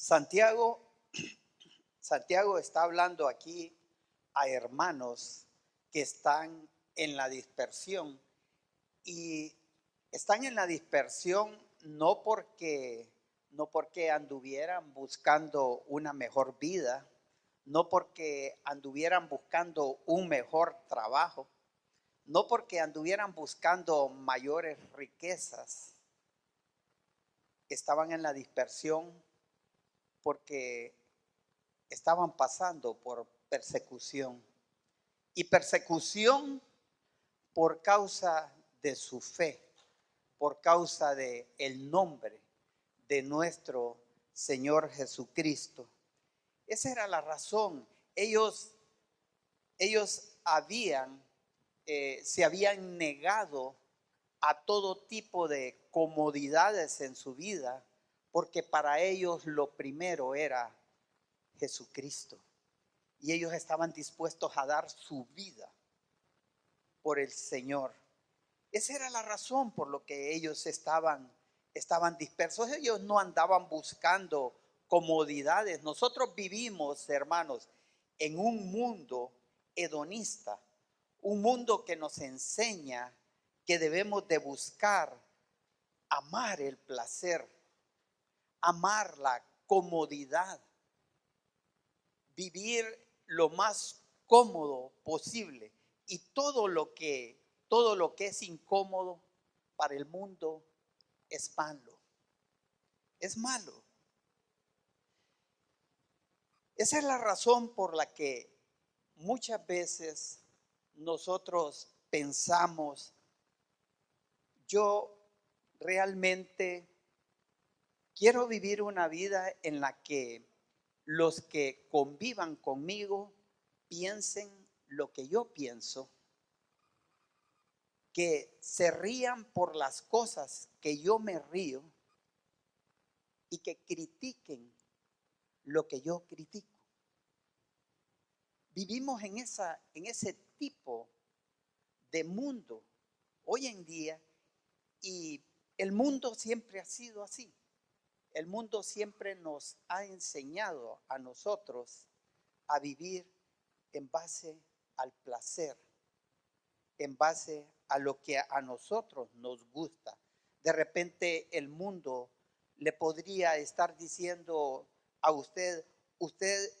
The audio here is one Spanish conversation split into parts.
Santiago, Santiago está hablando aquí a hermanos que están en la dispersión y están en la dispersión no porque anduvieran buscando una mejor vida, no porque anduvieran buscando un mejor trabajo, no porque anduvieran buscando mayores riquezas. Estaban en la dispersión porque estaban pasando por persecución y persecución por causa de su fe, por causa de el nombre de nuestro Señor Jesucristo. Esa era la razón. Ellos se habían negado a todo tipo de comodidades en su vida, porque para ellos lo primero era Jesucristo. Y ellos estaban dispuestos a dar su vida por el Señor. Esa era la razón por lo que ellos estaban dispersos. Ellos no andaban buscando comodidades. Nosotros vivimos, hermanos, en un mundo hedonista, un mundo que nos enseña que debemos de buscar amar el placer, amar la comodidad, vivir lo más cómodo posible. Y todo lo que es incómodo para el mundo es malo. Es malo. Esa es la razón por la que muchas veces nosotros pensamos, yo realmente quiero vivir una vida en la que los que convivan conmigo piensen lo que yo pienso, que se rían por las cosas que yo me río y que critiquen lo que yo critico. Vivimos en ese tipo de mundo hoy en día, y el mundo siempre ha sido así. El mundo siempre nos ha enseñado a nosotros a vivir en base al placer, en base a lo que a nosotros nos gusta. De repente el mundo le podría estar diciendo a usted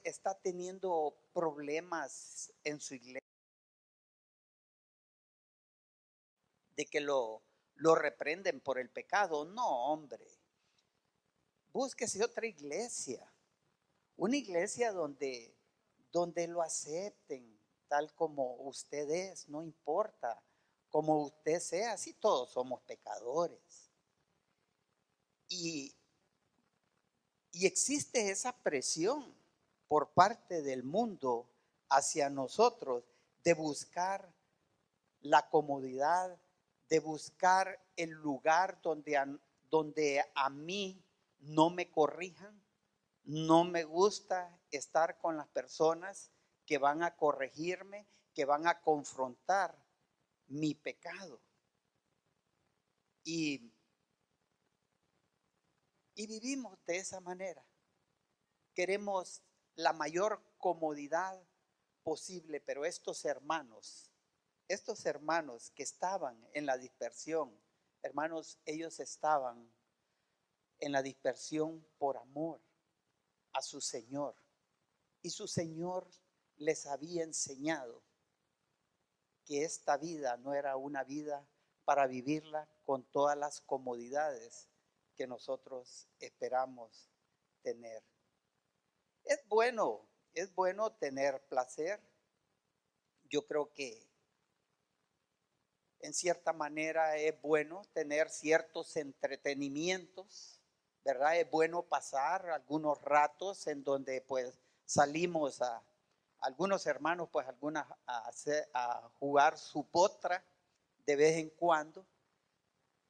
está teniendo problemas en su iglesia, de que lo reprenden por el pecado. No, hombre, búsquese otra iglesia, una iglesia donde lo acepten tal como usted es, no importa como usted sea, si todos somos pecadores. Y, y existe esa presión por parte del mundo hacia nosotros de buscar la comodidad, de buscar el lugar donde a mí no me corrijan. No me gusta estar con las personas que van a corregirme, que van a confrontar mi pecado. Y, y vivimos de esa manera. Queremos la mayor comodidad posible, pero estos hermanos que estaban en la dispersión, hermanos, ellos estaban en la dispersión por amor a su Señor. Y su Señor les había enseñado que esta vida no era una vida para vivirla con todas las comodidades que nosotros esperamos tener. Es bueno tener placer. Yo creo que en cierta manera es bueno tener ciertos entretenimientos, ¿verdad? Es bueno pasar algunos ratos en donde pues salimos algunos hermanos pues a jugar su potra de vez en cuando,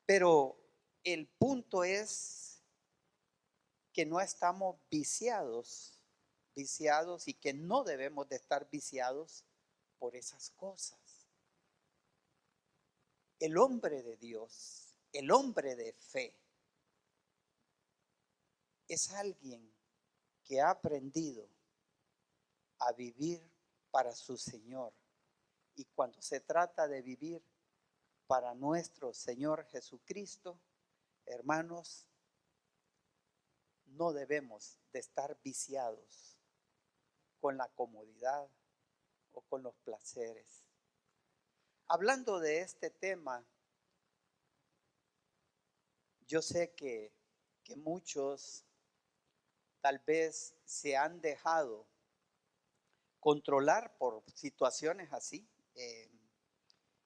pero el punto es que no estamos viciados y que no debemos de estar viciados por esas cosas. El hombre de Dios, el hombre de fe, es alguien que ha aprendido a vivir para su Señor. Y cuando se trata de vivir para nuestro Señor Jesucristo, hermanos, no debemos de estar viciados con la comodidad o con los placeres. Hablando de este tema, yo sé que muchos tal vez se han dejado controlar por situaciones así,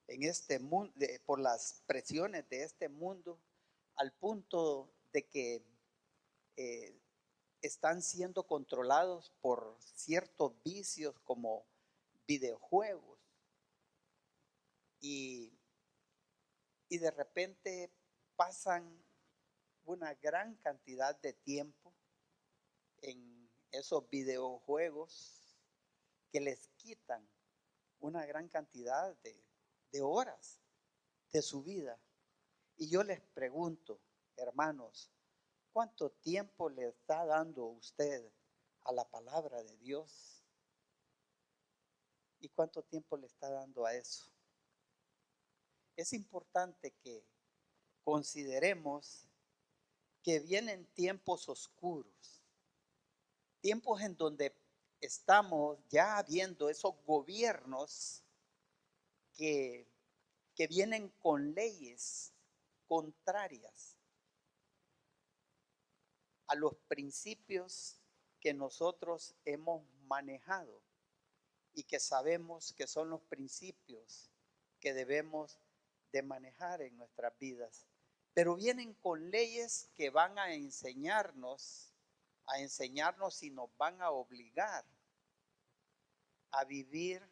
en este mundo, por las presiones de este mundo, al punto de que eh, están siendo controlados por ciertos vicios como videojuegos y, y de repente pasan una gran cantidad de tiempo en esos videojuegos que les quitan una gran cantidad de horas de su vida. Y yo les pregunto, hermanos, ¿cuánto tiempo le está dando usted a la palabra de Dios? ¿Y cuánto tiempo le está dando a eso? Es importante que consideremos que vienen tiempos oscuros, tiempos en donde estamos ya viendo esos gobiernos que vienen con leyes contrarias a los principios que nosotros hemos manejado y que sabemos que son los principios que debemos de manejar en nuestras vidas. Pero vienen con leyes que van a enseñarnos y nos van a obligar a vivir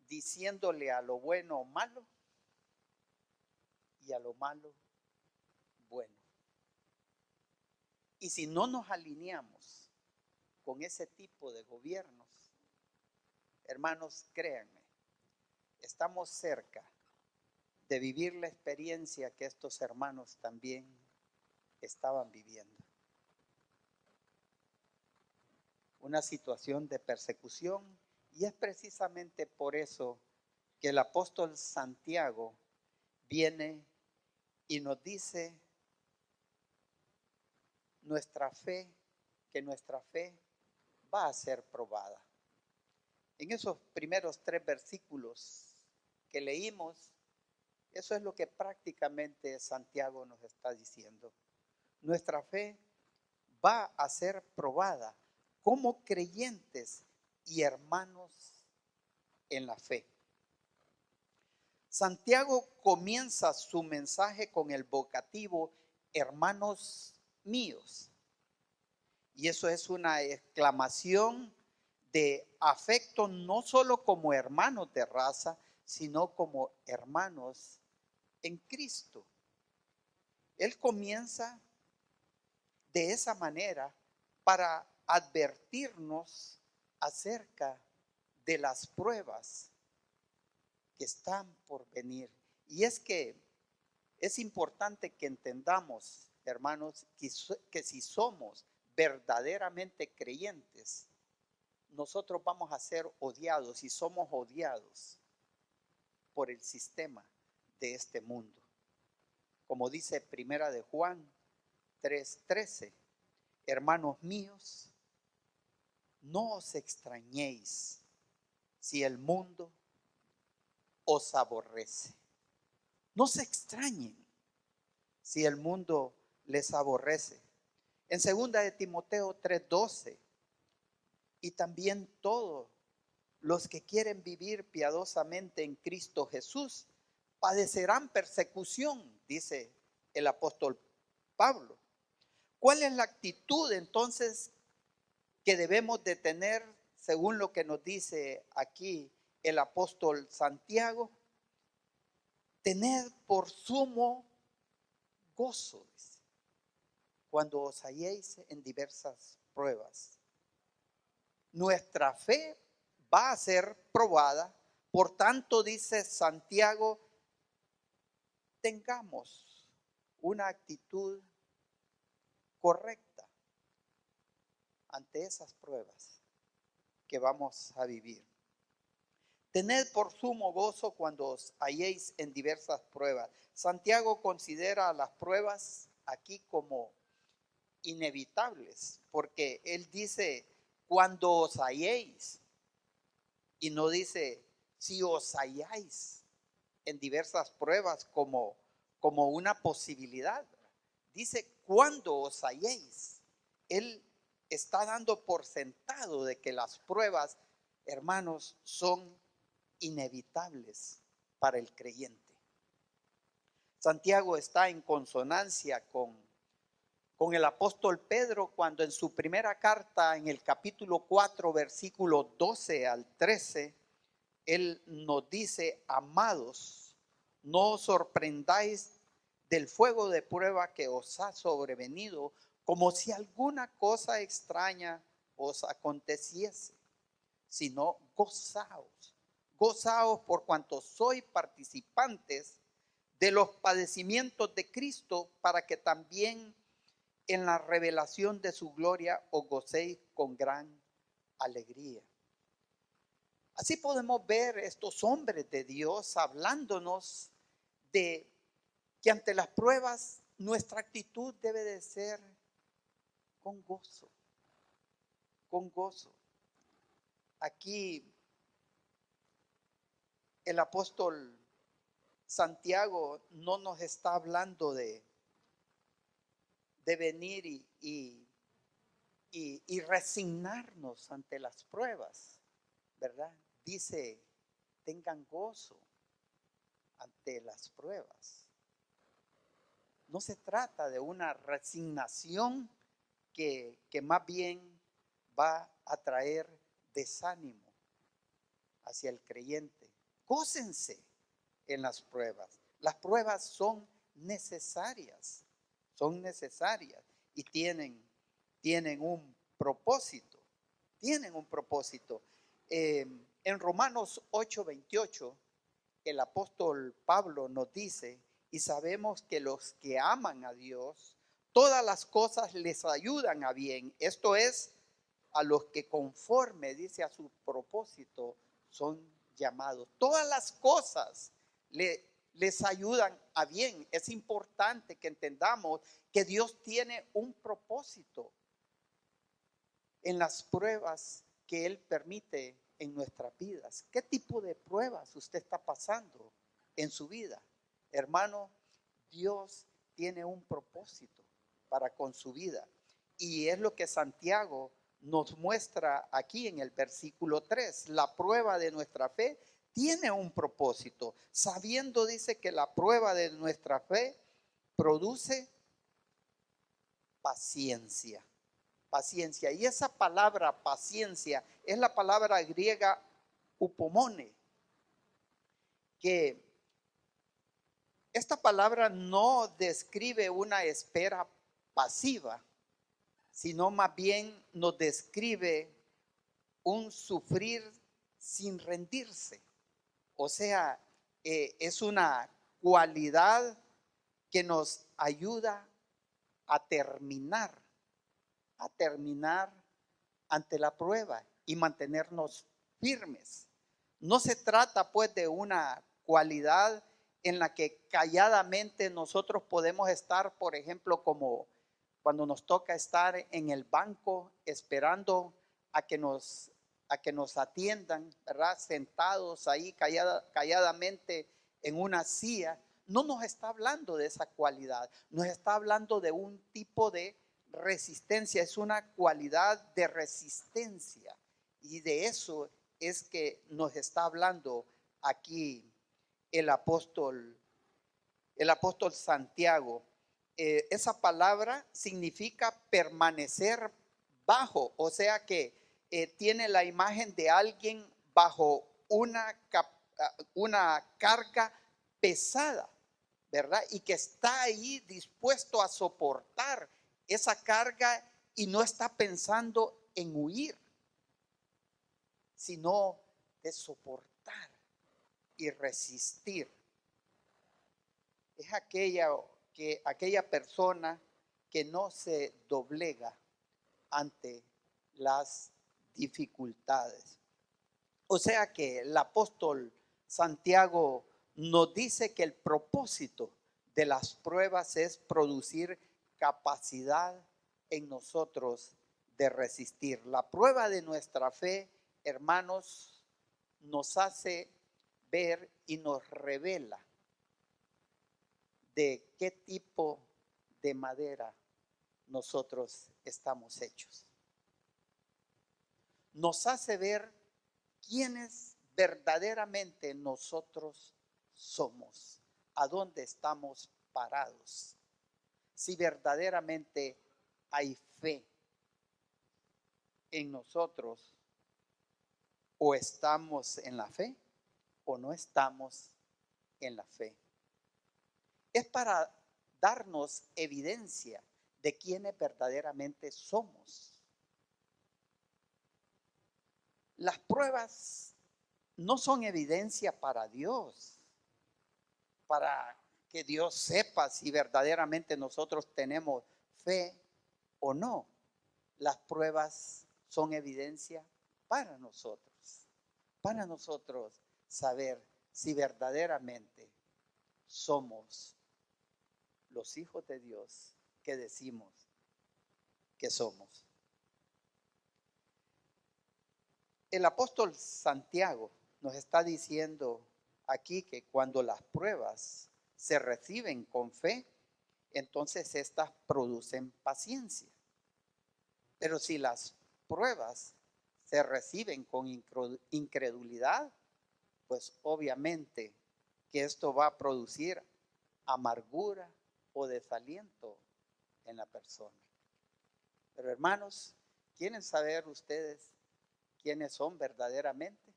diciéndole a lo bueno malo y a lo malo bueno. Y si no nos alineamos con ese tipo de gobiernos, hermanos, créanme, estamos cerca de vivir la experiencia que estos hermanos también estaban viviendo. Una situación de persecución, y es precisamente por eso que el apóstol Santiago viene y nos dice que nuestra fe va a ser probada. En esos primeros 3 versículos que leímos, eso es lo que prácticamente Santiago nos está diciendo. Nuestra fe va a ser probada como creyentes y hermanos en la fe. Santiago comienza su mensaje con el vocativo hermanos míos. Y eso es una exclamación de afecto no solo como hermanos de raza, sino como hermanos en Cristo. Él comienza de esa manera para advertirnos acerca de las pruebas que están por venir. Y es que es importante que entendamos, hermanos, que si somos verdaderamente creyentes, nosotros vamos a ser odiados y somos odiados por el sistema de este mundo. Como dice Primera de Juan 3:13, hermanos míos, no os extrañéis si el mundo os aborrece. No se extrañen si el mundo les aborrece. En 2 de Timoteo 3:12, y también todos los que quieren vivir piadosamente en Cristo Jesús padecerán persecución, dice el apóstol Pablo. ¿Cuál es la actitud entonces que debemos de tener según lo que nos dice aquí el apóstol Santiago? Tened por sumo gozo cuando os halléis en diversas pruebas. Nuestra fe va a ser probada, por tanto, dice Santiago, tengamos una actitud correcta ante esas pruebas que vamos a vivir. Tened por sumo gozo cuando os halléis en diversas pruebas. Santiago considera las pruebas aquí como inevitables, porque él dice cuando os halléis, y no dice si os halláis en diversas pruebas como una posibilidad. Dice cuando os halléis. Él está dando por sentado de que las pruebas, hermanos, son inevitables para el creyente. Santiago está en consonancia con el apóstol Pedro cuando en su primera carta, en el capítulo 4, versículo 12 al 13, él nos dice: amados, no os sorprendáis del fuego de prueba que os ha sobrevenido, como si alguna cosa extraña os aconteciese, sino gozaos por cuanto sois participantes de los padecimientos de Cristo, para que también en la revelación de su gloria os gocéis con gran alegría. Así podemos ver estos hombres de Dios hablándonos de que ante las pruebas nuestra actitud debe de ser con gozo, con gozo. Aquí el apóstol Santiago no nos está hablando de venir y resignarnos ante las pruebas, ¿verdad? Dice, tengan gozo ante las pruebas. No se trata de una resignación que más bien va a traer desánimo hacia el creyente. Gócense en las pruebas. Las pruebas son necesarias y tienen un propósito. En Romanos 8:28, el apóstol Pablo nos dice: y sabemos que los que aman a Dios, todas las cosas les ayudan a bien. Esto es, a los que conforme, dice, a su propósito son llamados. Todas las cosas les ayudan a bien. Es importante que entendamos que Dios tiene un propósito en las pruebas que Él permite en nuestras vidas. ¿Qué tipo de pruebas usted está pasando en su vida? Hermano, Dios tiene un propósito para con su vida. Y es lo que Santiago nos muestra aquí en el versículo 3. La prueba de nuestra fe tiene un propósito, sabiendo, dice, que la prueba de nuestra fe produce paciencia. Paciencia. Y esa palabra paciencia es la palabra griega upomone, que esta palabra no describe una espera pasiva, sino más bien nos describe un sufrir sin rendirse. O sea, es una cualidad que nos ayuda a terminar ante la prueba y mantenernos firmes. No se trata pues de una cualidad en la que calladamente nosotros podemos estar, por ejemplo, como cuando nos toca estar en el banco esperando a que nos atiendan, ¿verdad? Sentados ahí calladamente en una silla. No nos está hablando de esa cualidad, nos está hablando de un tipo de resistencia, es una cualidad de resistencia, y de eso es que nos está hablando aquí el apóstol Santiago. Esa palabra significa permanecer bajo, o sea que tiene la imagen de alguien bajo una carga pesada, ¿verdad? Y que está ahí dispuesto a soportar esa carga y no está pensando en huir, sino de soportar y resistir. Es aquella persona que no se doblega ante las dificultades. O sea que el apóstol Santiago nos dice que el propósito de las pruebas es producir capacidad en nosotros de resistir. La prueba de nuestra fe, hermanos, nos hace ver y nos revela de qué tipo de madera nosotros estamos hechos. Nos hace ver quiénes verdaderamente nosotros somos, a dónde estamos parados, si verdaderamente hay fe en nosotros, o estamos en la fe o no estamos en la fe. Es para darnos evidencia de quiénes verdaderamente somos. Las pruebas no son evidencia para Dios, para que Dios sepa si verdaderamente nosotros tenemos fe o no. Las pruebas son evidencia para nosotros saber si verdaderamente somos los hijos de Dios que decimos que somos. El apóstol Santiago nos está diciendo aquí que cuando las pruebas se reciben con fe, entonces estas producen paciencia. Pero si las pruebas se reciben con incredulidad, pues obviamente que esto va a producir amargura o desaliento en la persona. Pero hermanos, ¿quieren saber ustedes quiénes son verdaderamente?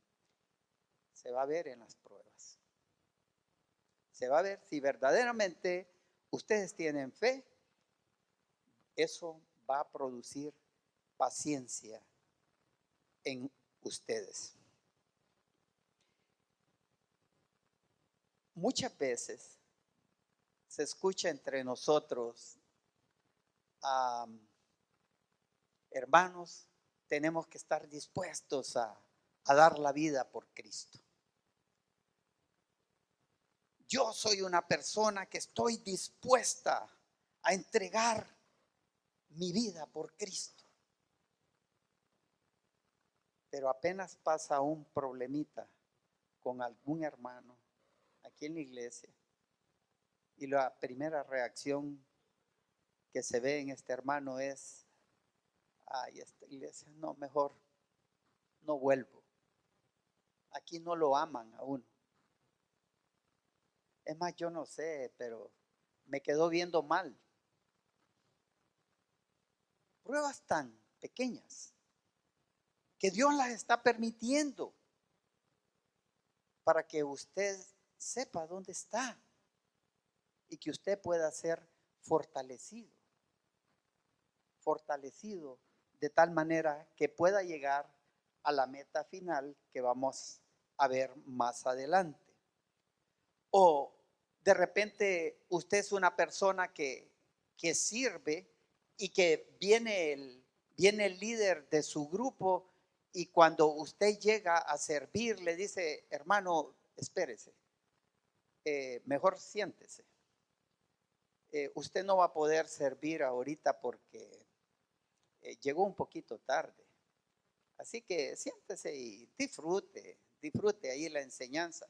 Se va a ver en las pruebas. Se va a ver si verdaderamente ustedes tienen fe. Eso va a producir paciencia en ustedes. Muchas veces se escucha entre nosotros, hermanos, tenemos que estar dispuestos a dar la vida por Cristo. Yo soy una persona que estoy dispuesta a entregar mi vida por Cristo. Pero apenas pasa un problemita con algún hermano aquí en la iglesia y la primera reacción que se ve en este hermano es: ay, esta iglesia, no, mejor no vuelvo. Aquí no lo aman a uno. Es más, yo no sé, pero me quedó viendo mal. Pruebas tan pequeñas que Dios las está permitiendo para que usted sepa dónde está y que usted pueda ser fortalecido de tal manera que pueda llegar a la meta final que vamos a ver más adelante. O de repente usted es una persona que sirve y que viene el líder de su grupo, y cuando usted llega a servir le dice: hermano, espérese, mejor siéntese. Usted no va a poder servir ahorita porque llegó un poquito tarde. Así que siéntese y disfrute ahí la enseñanza.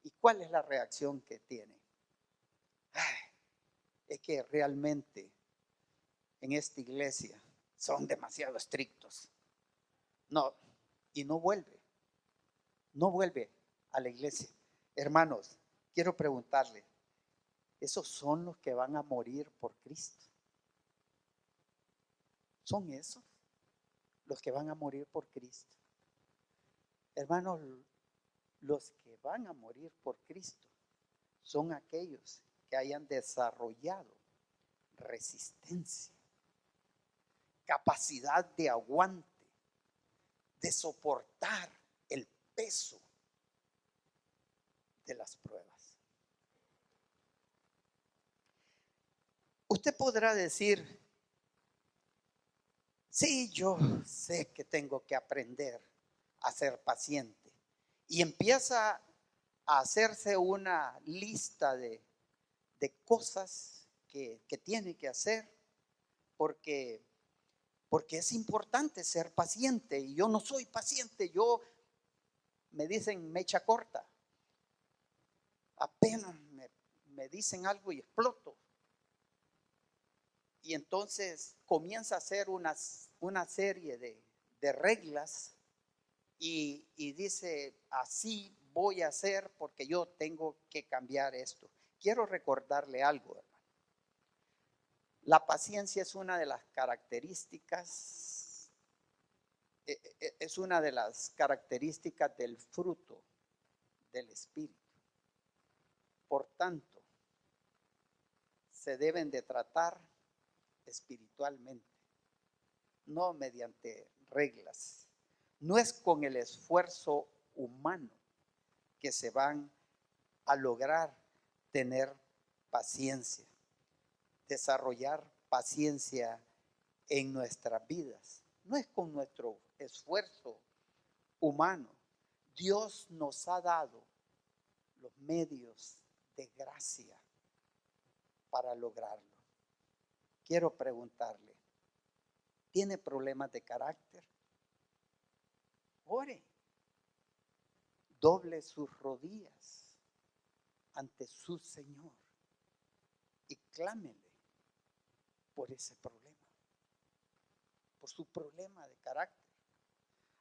¿Y cuál es la reacción que tiene? Ay, es que realmente en esta iglesia son demasiado estrictos. No, y no vuelve a la iglesia. Hermanos, quiero preguntarle, ¿esos son los que van a morir por Cristo? ¿Son esos los que van a morir por Cristo? Hermanos, los que van a morir por Cristo son aquellos que hayan desarrollado resistencia, capacidad de aguante, de soportar el peso de las pruebas. Usted podrá decir, sí, yo sé que tengo que aprender a ser paciente. Y empieza a hacerse una lista de cosas que tiene que hacer porque, porque es importante ser paciente. Y yo no soy paciente, me dicen mecha corta. Apenas me dicen algo y exploto. Y entonces comienza a hacer una serie de reglas y dice, así voy a hacer porque yo tengo que cambiar esto. Quiero recordarle algo, hermano. La paciencia es una de las características, es una de las características del fruto del Espíritu. Por tanto, se deben de tratar espiritualmente, no mediante reglas. No es con el esfuerzo humano que se van a lograr tener paciencia, desarrollar paciencia en nuestras vidas. No es con nuestro esfuerzo humano. Dios nos ha dado los medios de gracia para lograrlo. Quiero preguntarle, ¿tiene problemas de carácter? Ore, doble sus rodillas ante su Señor y clámele por ese problema, por su problema de carácter.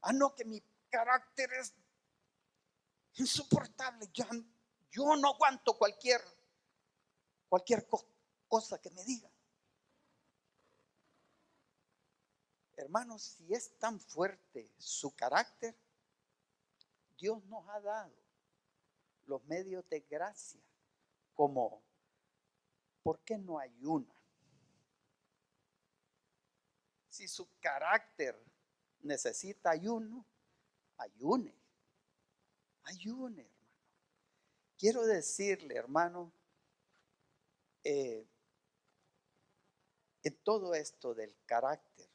Ah, no, que mi carácter es insoportable. Yo no aguanto cualquier cosa que me digan. Hermanos, si es tan fuerte su carácter, Dios nos ha dado los medios de gracia, como, ¿por qué no ayuna? Si su carácter necesita ayuno, ayune, ayune, hermano. Quiero decirle, hermano, en todo esto del carácter,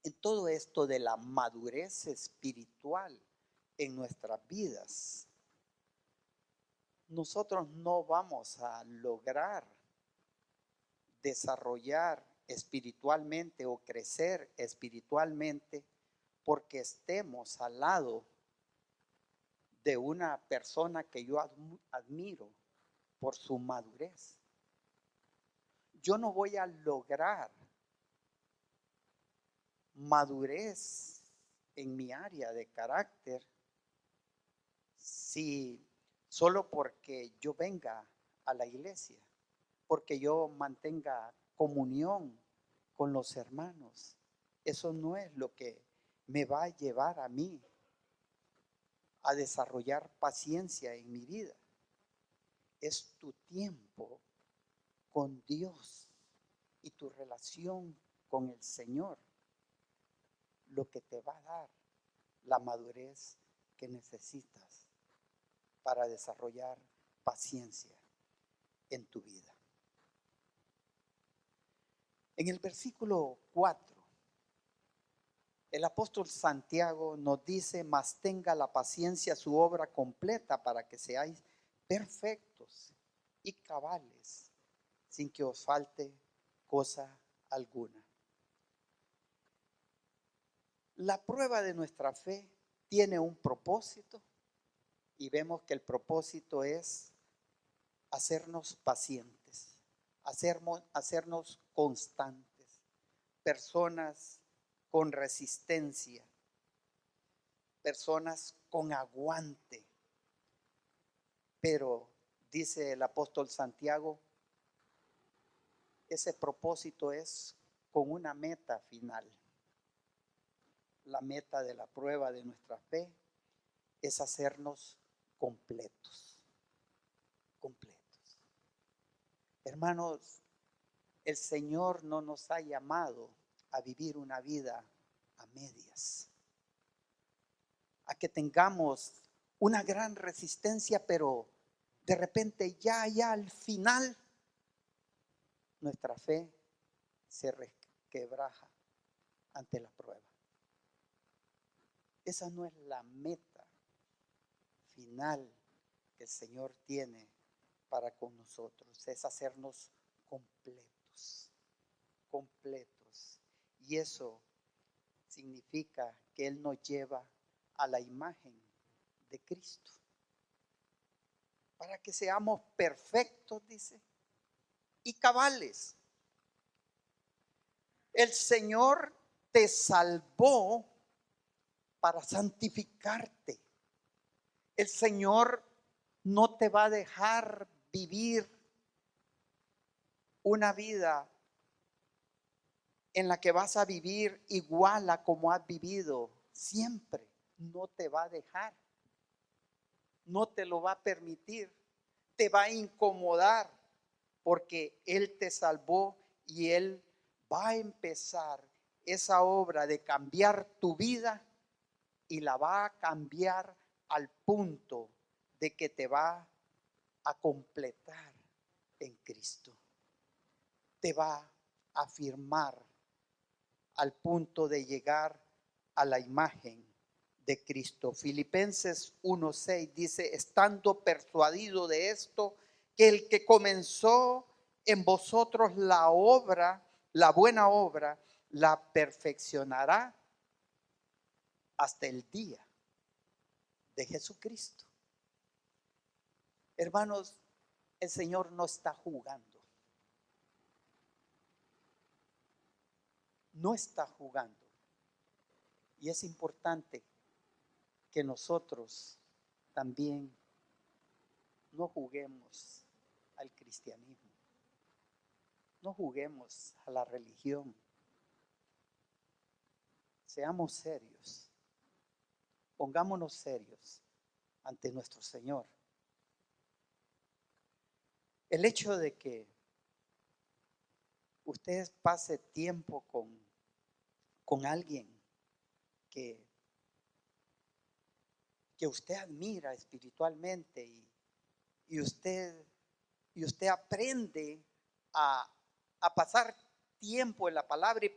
en todo esto de la madurez espiritual en nuestras vidas, nosotros no vamos a lograr desarrollar espiritualmente o crecer espiritualmente porque estemos al lado de una persona que yo admiro por su madurez. Yo no voy a lograr madurez en mi área de carácter si solo porque yo venga a la iglesia, porque yo mantenga comunión con los hermanos. Eso no es lo que me va a llevar a mí a desarrollar paciencia en mi vida. Es tu tiempo con Dios y tu relación con el Señor lo que te va a dar la madurez que necesitas para desarrollar paciencia en tu vida. En el versículo 4, el apóstol Santiago nos dice, mas tenga la paciencia su obra completa para que seáis perfectos y cabales, sin que os falte cosa alguna. La prueba de nuestra fe tiene un propósito y vemos que el propósito es hacernos pacientes, hacernos constantes, personas con resistencia, personas con aguante. Pero dice el apóstol Santiago, ese propósito es con una meta final. La meta de la prueba de nuestra fe es hacernos completos, completos. Hermanos, el Señor no nos ha llamado a vivir una vida a medias, a que tengamos una gran resistencia, pero de repente ya al final nuestra fe se resquebraja ante la prueba. Esa no es la meta final que el Señor tiene para con nosotros, es hacernos completos, completos. Y eso significa que Él nos lleva a la imagen de Cristo, para que seamos perfectos, dice, y cabales. El Señor te salvó para santificarte. El Señor no te va a dejar vivir una vida en la que vas a vivir igual a como has vivido siempre. No te va a dejar. No te lo va a permitir. Te va a incomodar porque Él te salvó y Él va a empezar esa obra de cambiar tu vida y la va a cambiar al punto de que te va a completar en Cristo. Te va a afirmar al punto de llegar a la imagen de Cristo. Filipenses 1:6 dice, estando persuadido de esto, que el que comenzó en vosotros la obra, la buena obra, la perfeccionará hasta el día de Jesucristo. Hermanos, el Señor no está jugando. No está jugando. Y es importante que nosotros también no juguemos al cristianismo. No juguemos a la religión. Seamos serios. Pongámonos serios ante nuestro Señor. El hecho de que usted pase tiempo con alguien que usted admira espiritualmente y usted aprende a pasar tiempo en la palabra y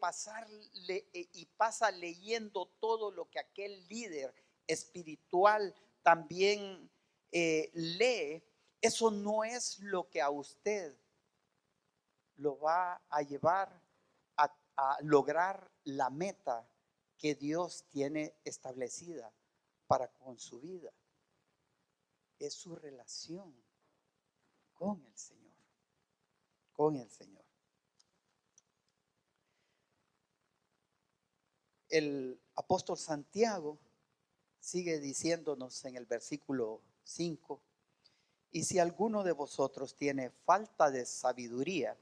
pasa leyendo todo lo que aquel líder espiritual también lee, eso no es lo que a usted lo va a llevar a lograr la meta que Dios tiene establecida para con su vida. Es su relación con el Señor, con el Señor. El apóstol Santiago sigue diciéndonos en el versículo 5, y si alguno de vosotros tiene falta de sabiduría,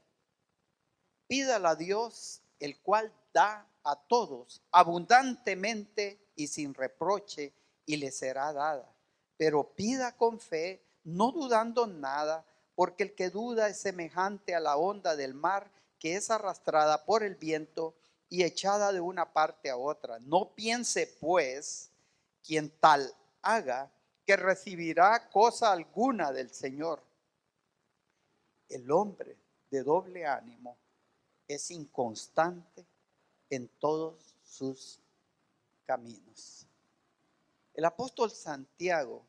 pídala a Dios, el cual da a todos abundantemente y sin reproche, y le será dada. Pero pida con fe, no dudando nada, porque el que duda es semejante a la onda del mar, que es arrastrada por el viento y echada de una parte a otra. No piense, pues, quien tal haga, que recibirá cosa alguna del Señor. El hombre de doble ánimo es inconstante en todos sus caminos. El apóstol Santiago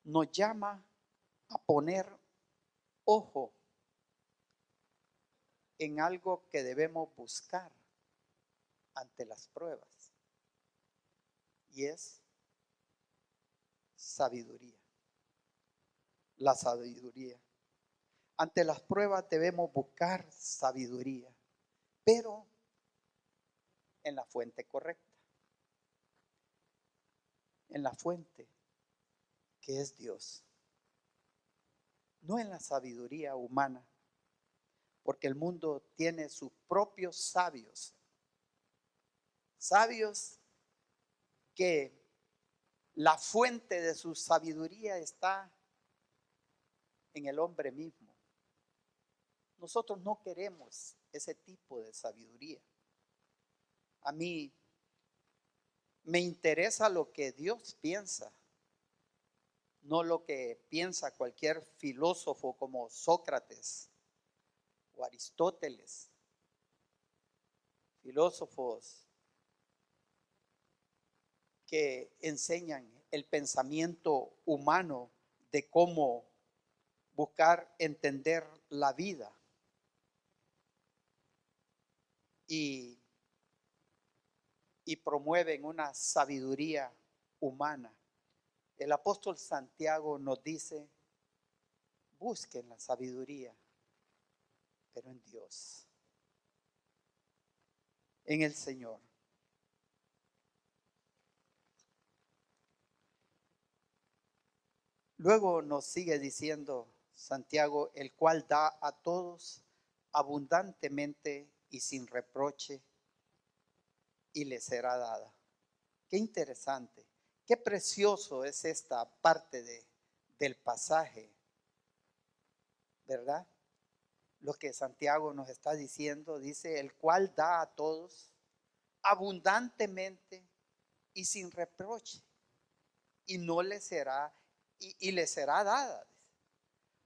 nos llama a poner ojo en algo que debemos buscar ante las pruebas, y es sabiduría. La sabiduría. Ante las pruebas debemos buscar sabiduría, pero en la fuente correcta, en la fuente que es Dios, no en la sabiduría humana, porque el mundo tiene sus propios sabios, sabios que la fuente de su sabiduría está en el hombre mismo. Nosotros no queremos ese tipo de sabiduría. A mí me interesa lo que Dios piensa, no lo que piensa cualquier filósofo como Sócrates o Aristóteles, filósofos que enseñan el pensamiento humano de cómo buscar entender la vida. Y promueven una sabiduría humana. El apóstol Santiago nos dice, busquen la sabiduría, pero en Dios, en el Señor. Luego nos sigue diciendo Santiago, el cual da a todos abundantemente y sin reproche, y le será dada. Qué interesante, qué precioso es esta parte del pasaje, ¿verdad? Lo que Santiago nos está diciendo, dice, el cual da a todos abundantemente y sin reproche, y no le será, y le será dada.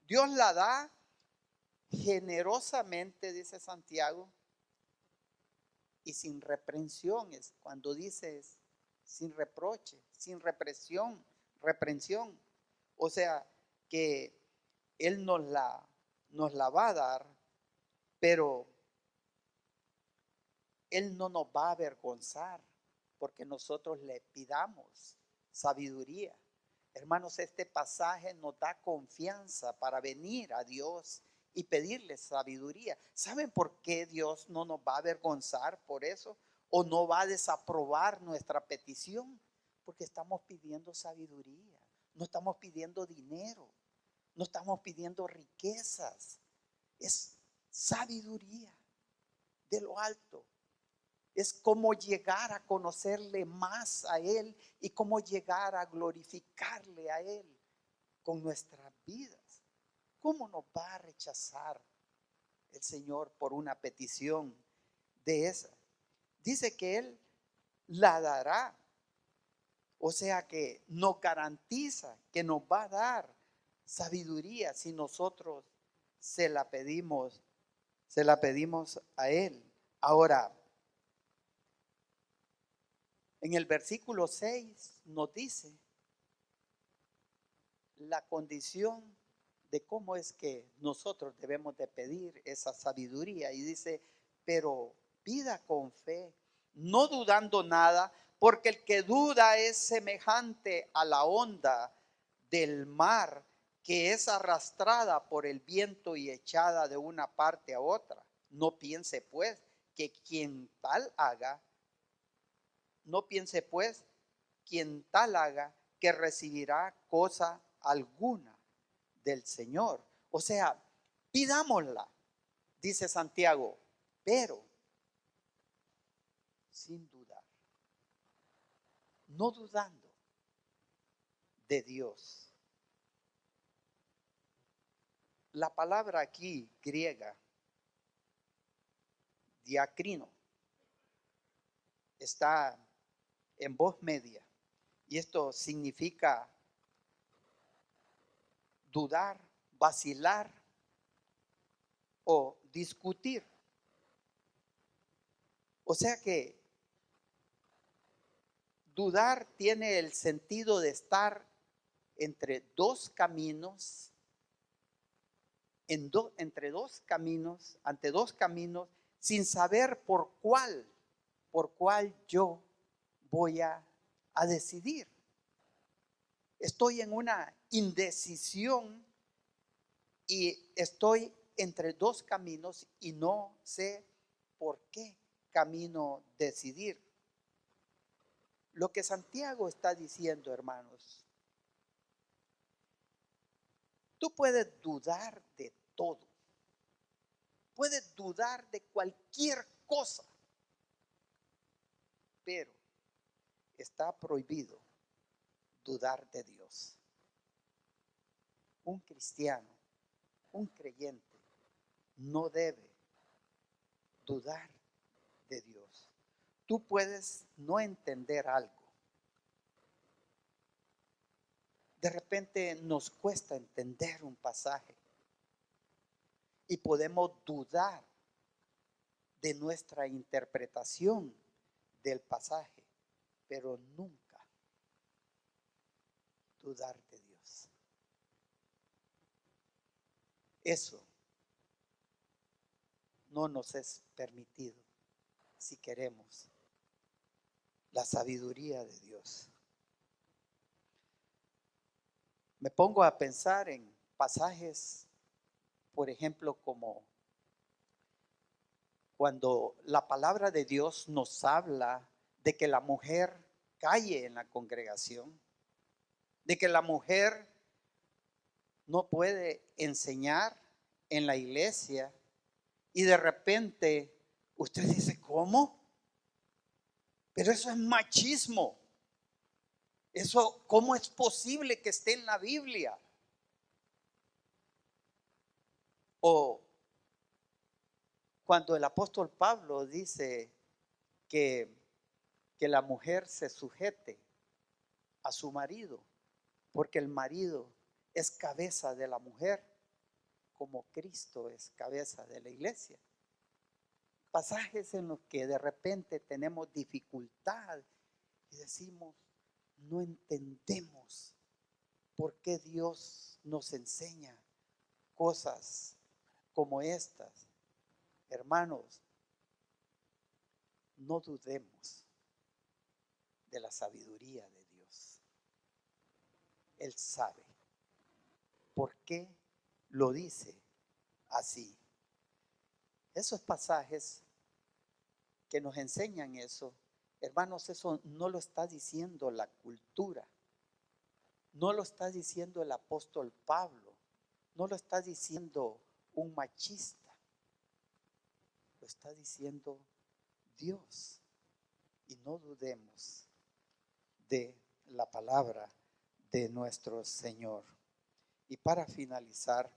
Dios la da generosamente, dice Santiago, y sin reprensiones. Cuando dices sin reproche, sin reprensión. O sea, que Él nos la va a dar, pero Él no nos va a avergonzar porque nosotros le pidamos sabiduría. Hermanos, este pasaje nos da confianza para venir a Dios y pedirle sabiduría. ¿Saben por qué Dios no nos va a avergonzar por eso? ¿O no va a desaprobar nuestra petición? Porque estamos pidiendo sabiduría. No estamos pidiendo dinero. No estamos pidiendo riquezas. Es sabiduría de lo alto. Es cómo llegar a conocerle más a Él y cómo llegar a glorificarle a Él con nuestras vidas. ¿Cómo nos va a rechazar el Señor por una petición de esa? Dice que Él la dará. O sea que nos garantiza que nos va a dar sabiduría si nosotros se la pedimos a Él. Ahora, en el versículo 6 nos dice la condición de cómo es que nosotros debemos de pedir esa sabiduría. Y dice, pero pida con fe, no dudando nada, porque el que duda es semejante a la onda del mar que es arrastrada por el viento y echada de una parte a otra. No piense pues que quien tal haga, no piense pues quien tal haga que recibirá cosa alguna del Señor. O sea, pidámosla, dice Santiago, pero sin dudar, no dudando de Dios. La palabra aquí griega, diacrino, está en voz media y esto significa dudar, vacilar o discutir. O sea que dudar tiene el sentido de estar entre dos caminos, entre dos caminos, ante dos caminos, sin saber por cuál yo voy a decidir. Estoy en una indecisión y estoy entre dos caminos y no sé por qué camino decidir. Lo que Santiago está diciendo, hermanos, tú puedes dudar de todo, puedes dudar de cualquier cosa, pero está prohibido dudar de Dios. Un cristiano, un creyente, no debe dudar de Dios. Tú puedes no entender algo. De repente nos cuesta entender un pasaje. y podemos dudar de nuestra interpretación del pasaje, pero nunca dudar de Dios. Eso no nos es permitido si queremos la sabiduría de Dios. Me pongo a pensar en pasajes, por ejemplo, como cuando la palabra de Dios nos habla de que la mujer calle en la congregación, de que la mujer no puede enseñar en la iglesia, y de repente usted dice, ¿cómo? Pero eso es machismo. Eso, ¿cómo es posible que esté en la Biblia? O cuando el apóstol Pablo dice que la mujer se sujete a su marido, porque el marido es cabeza de la mujer, como Cristo es cabeza de la iglesia. Pasajes en los que de repente tenemos dificultad y decimos, no entendemos por qué Dios nos enseña cosas como estas. Hermanos, no dudemos de la sabiduría de Dios. Él sabe por qué lo dice así. Esos pasajes que nos enseñan eso, hermanos, eso no lo está diciendo la cultura, no lo está diciendo el apóstol Pablo, no lo está diciendo un machista, lo está diciendo Dios. Y no dudemos de la palabra de nuestro Señor. Y para finalizar,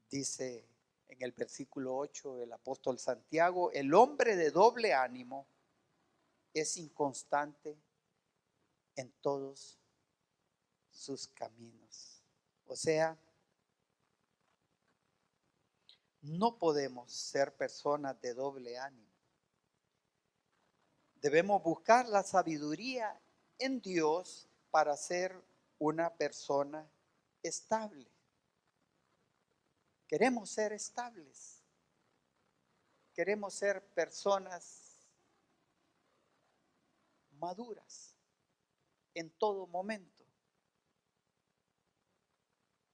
dice en el versículo 8 el apóstol Santiago, el hombre de doble ánimo es inconstante en todos sus caminos. O sea, no podemos ser personas de doble ánimo. Debemos buscar la sabiduría en Dios para ser una persona estable. Queremos ser estables. Queremos ser personas maduras en todo momento.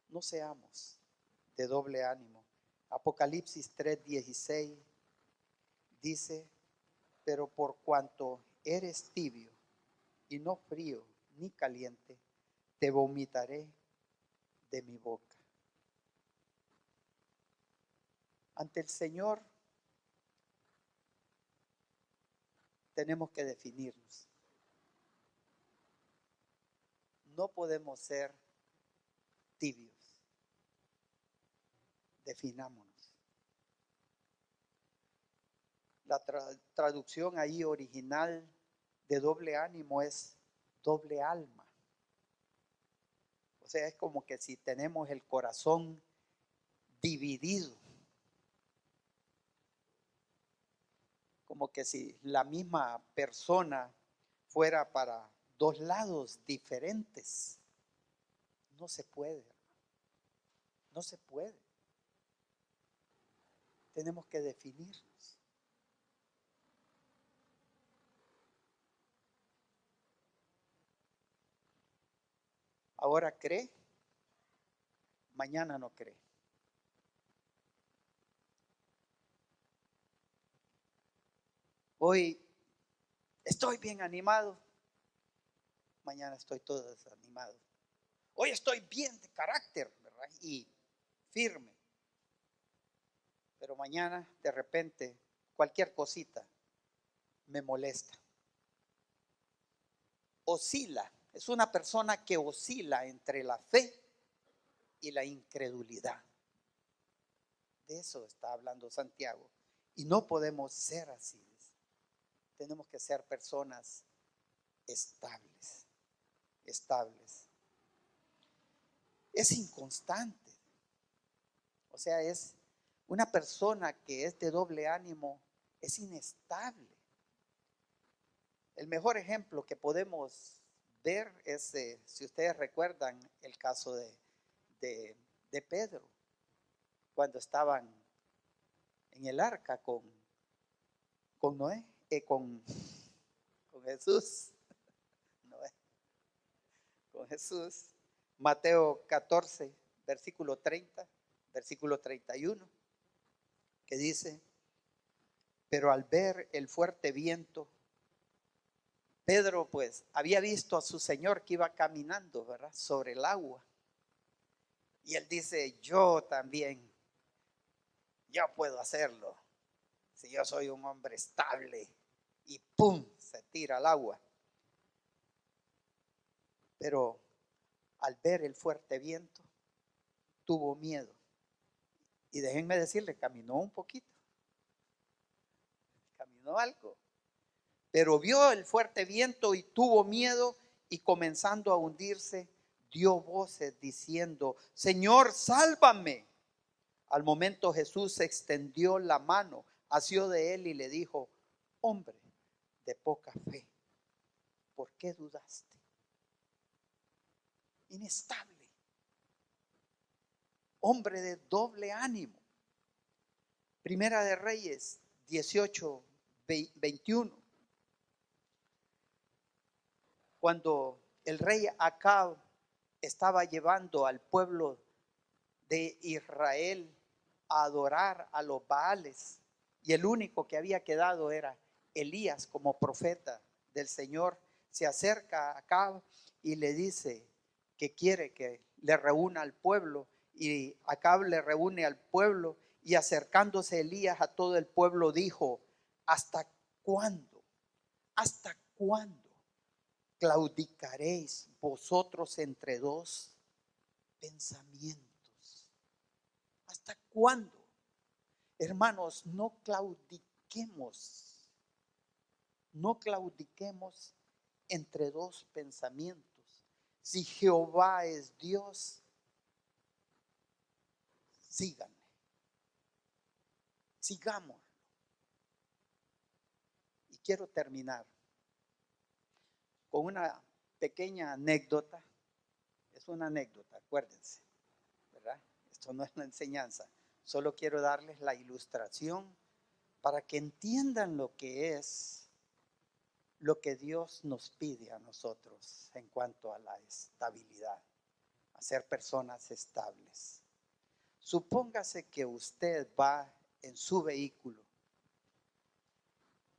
No seamos de doble ánimo. Apocalipsis 3:16 dice, pero por cuanto eres tibio y no frío ni caliente, te vomitaré de mi boca. Ante el Señor tenemos que definirnos. No podemos ser tibios. Definámonos. La traducción ahí original de doble ánimo es doble alma. O sea, es como que si tenemos el corazón dividido. Como que si la misma persona fuera para dos lados diferentes. No se puede. No se puede. Tenemos que definirnos. Ahora cree, mañana no cree. Hoy estoy bien animado, mañana estoy todo desanimado. Hoy estoy bien de carácter, ¿verdad? Y firme. Pero mañana de repente cualquier cosita me molesta. Oscila, es una persona que oscila entre la fe y la incredulidad. De eso está hablando Santiago. Y no podemos ser así. Tenemos que ser personas estables, estables. Es inconstante. sea, es una persona que es de doble ánimo, es inestable. El mejor ejemplo que podemos ver es, si ustedes recuerdan, el caso de Pedro, cuando estaban en el arca con Noé, con Jesús, Noé, con Jesús. Mateo 14, versículo 30, versículo 31, que dice: pero al ver el fuerte viento, Pedro pues había visto a su Señor que iba caminando, ¿verdad?, sobre el agua. Y él dice: yo también, yo puedo hacerlo, si yo soy un hombre estable. Y ¡pum!, se tira al agua. Pero al ver el fuerte viento, tuvo miedo. Y déjenme decirle, caminó un poquito, caminó algo. Pero vio el fuerte viento y tuvo miedo, y comenzando a hundirse, dio voces diciendo: Señor, sálvame. Al momento Jesús extendió la mano, asió de él y le dijo: hombre de poca fe, ¿por qué dudaste? Inestable, hombre de doble ánimo. Primera de Reyes 18, 21. Cuando el rey Acab estaba llevando al pueblo de Israel a adorar a los Baales, y el único que había quedado era Elías como profeta del Señor, se acerca a Acab y le dice que quiere que le reúna al pueblo, y Acab le reúne al pueblo, y acercándose Elías a todo el pueblo dijo: ¿hasta cuándo? ¿Hasta cuándo claudicaréis vosotros entre dos pensamientos? ¿Hasta cuándo? Hermanos, no claudiquemos, no claudiquemos entre dos pensamientos. Si Jehová es Dios, síganme, sigamos. Y quiero terminar con una pequeña anécdota. Es una anécdota, acuérdense, ¿verdad? Esto no es una enseñanza. Solo quiero darles la ilustración para que entiendan lo que es, lo que Dios nos pide a nosotros en cuanto a la estabilidad, a ser personas estables. Supóngase que usted va en su vehículo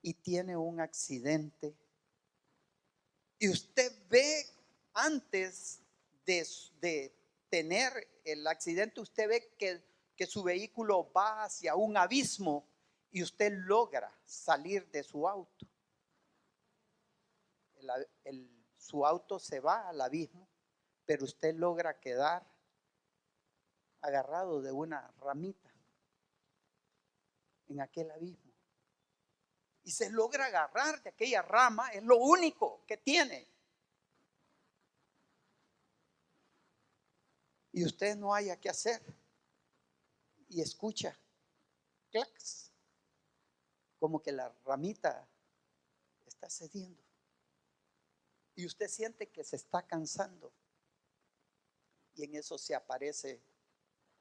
y tiene un accidente, y usted ve antes de tener el accidente, usted ve que su vehículo va hacia un abismo, y usted logra salir de su auto. Su auto se va al abismo, pero usted logra quedar agarrado de una ramita en aquel abismo. Y se logra agarrar de aquella rama, es lo único que tiene. Y usted no haya qué hacer. Y escucha clacs, como que la ramita está cediendo. Y usted siente que se está cansando. Y en eso se aparece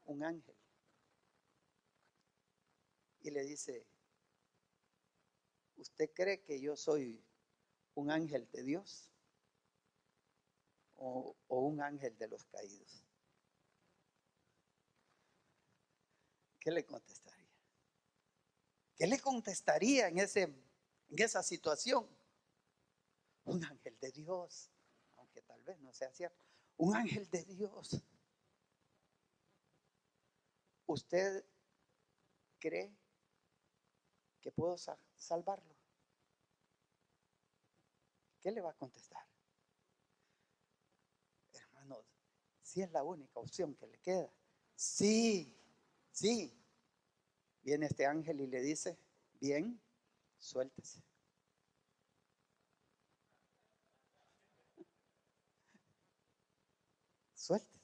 un ángel. Y le dice: ¿usted cree que yo soy un ángel de Dios o un ángel de los caídos? ¿Qué le contestaría? ¿Qué le contestaría en esa situación? Un ángel de Dios, aunque tal vez no sea cierto. Un ángel de Dios. ¿Usted cree que puedo salvarlo? ¿Qué le va a contestar? Hermanos, si es la única opción que le queda. Sí, sí. Viene este ángel y le dice: bien, suéltese. Suéltese.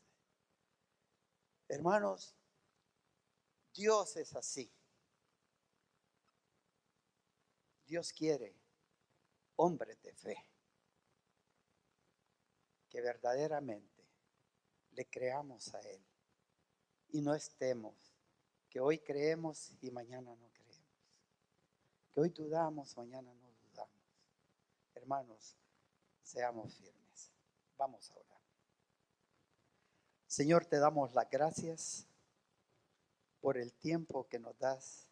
Hermanos, Dios es así. Dios quiere hombres de fe que verdaderamente le creamos a Él y no estemos que hoy creemos y mañana no creemos, que hoy dudamos, mañana no dudamos. Hermanos, seamos firmes. Vamos a orar. Señor, te damos las gracias por el tiempo que nos das.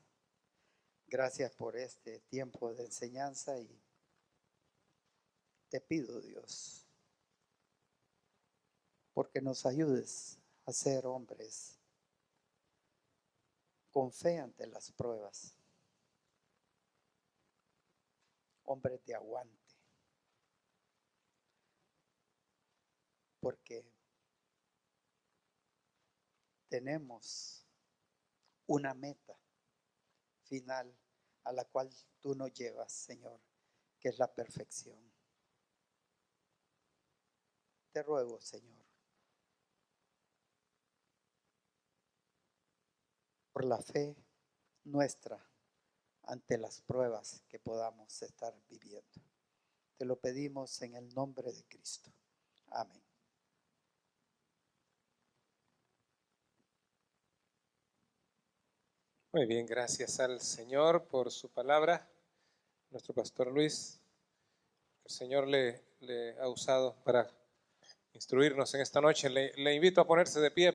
Gracias por este tiempo de enseñanza y te pido, Dios, porque nos ayudes a ser hombres con fe ante las pruebas, hombres de aguante, porque tenemos una meta final a la cual tú nos llevas, Señor, que es la perfección. Te ruego, Señor, por la fe nuestra ante las pruebas que podamos estar viviendo. Te lo pedimos en el nombre de Cristo. Amén. Muy bien, gracias al Señor por su palabra. Nuestro pastor Luis, el Señor le ha usado para instruirnos en esta noche. Le invito a ponerse de pie.